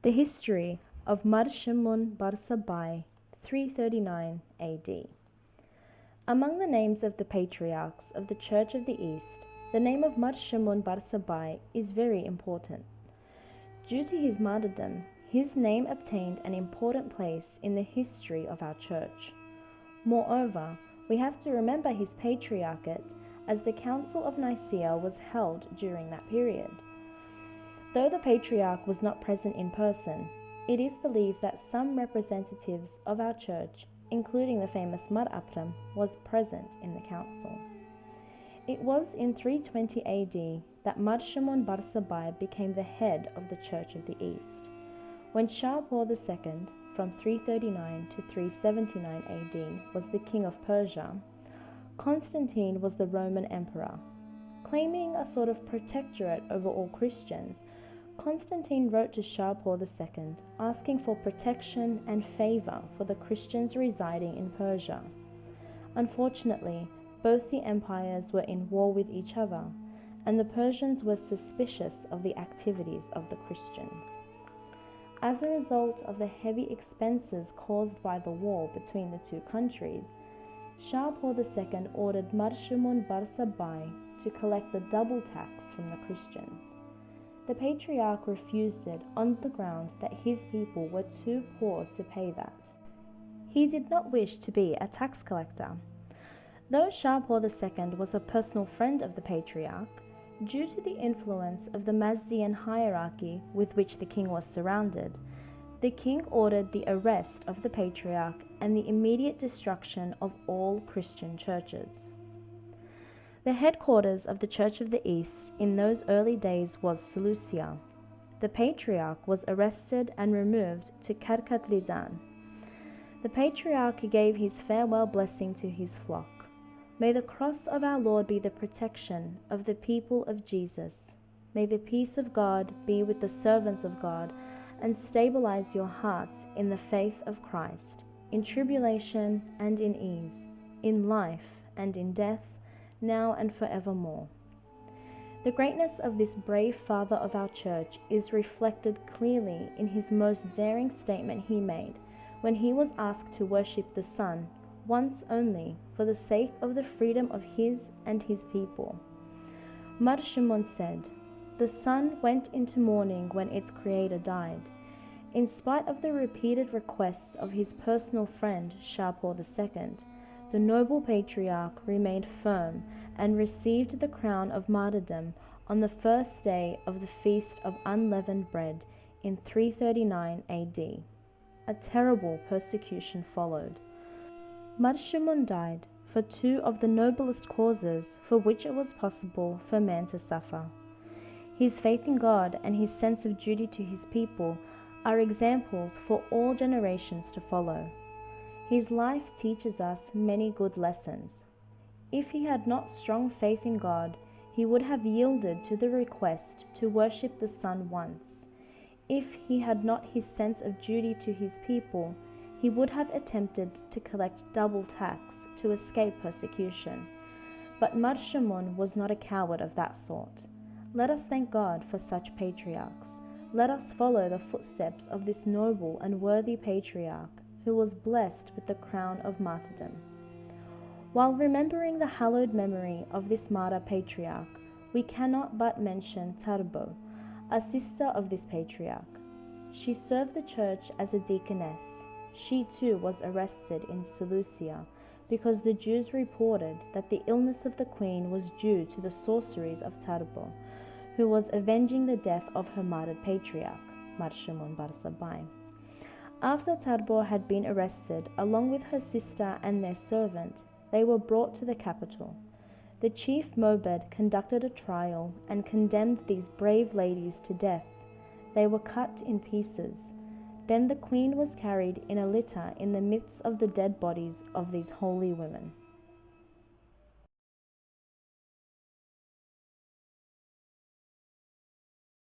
The history of Mar Shimun Bar Sabbae, 339 AD. Among the names of the patriarchs of the Church of the East, the name of Mar Shimun Bar Sabbae is very important. Due to his martyrdom, his name obtained an important place in the history of our church. Moreover, we have to remember his patriarchate, as the Council of Nicaea was held during that period. Though the patriarch was not present in person, it is believed that some representatives of our church, including the famous Mar Abram, was present in the council. It was in 320 AD that Mar Shimun Bar Sabbae became the head of the Church of the East. When Shah Paul II, from 339 to 379 AD, was the king of Persia, Constantine was the Roman emperor. Claiming a sort of protectorate over all Christians, Constantine wrote to Shah Paul II asking for protection and favor for the Christians residing in Persia. Unfortunately, both the empires were in war with each other, and the Persians were suspicious of the activities of the Christians. As a result of the heavy expenses caused by the war between the two countries, Shah Paul II ordered Mar Shimun Bar Sabbae to collect the double tax from the Christians. The patriarch refused it on the ground that his people were too poor to pay that. He did not wish to be a tax collector. Though Shah Paul II was a personal friend of the patriarch, due to the influence of the Mazdian hierarchy with which the king was surrounded, the king ordered the arrest of the patriarch and the immediate destruction of all Christian churches. The headquarters of the Church of the East in those early days was Seleucia. The patriarch was arrested and removed to Karkatlidan. The patriarch gave his farewell blessing to his flock. May the cross of our Lord be the protection of the people of Jesus. May the peace of God be with the servants of God and stabilize your hearts in the faith of Christ, in tribulation and in ease, in life and in death, now and forevermore. The greatness of this brave father of our church is reflected clearly in his most daring statement he made when he was asked to worship the sun once only for the sake of the freedom of his and his people. Mar Shimun said, "The sun went into mourning when its creator died." In spite of the repeated requests of his personal friend Shah Paul II, the noble patriarch remained firm and received the crown of martyrdom on the first day of the Feast of Unleavened Bread in 339 AD. A terrible persecution followed. Mar Shimun died for two of the noblest causes for which it was possible for man to suffer. His faith in God and his sense of duty to his people are examples for all generations to follow. His life teaches us many good lessons. If he had not strong faith in God, he would have yielded to the request to worship the sun once. If he had not his sense of duty to his people, he would have attempted to collect double tax to escape persecution. But Mar Shimun was not a coward of that sort. Let us thank God for such patriarchs. Let us follow the footsteps of this noble and worthy patriarch who was blessed with the crown of martyrdom. While remembering the hallowed memory of this martyr patriarch, we cannot but mention Tarbo, a sister of this patriarch. She served the church as a deaconess. She too was arrested in Seleucia because the Jews reported that the illness of the queen was due to the sorceries of Tarbo, who was avenging the death of her martyred patriarch, Mar Shimun Bar Sabbae. After Tarbo had been arrested, along with her sister and their servant, they were brought to the capital. The chief Mobed conducted a trial and condemned these brave ladies to death. They were cut in pieces. Then the queen was carried in a litter in the midst of the dead bodies of these holy women.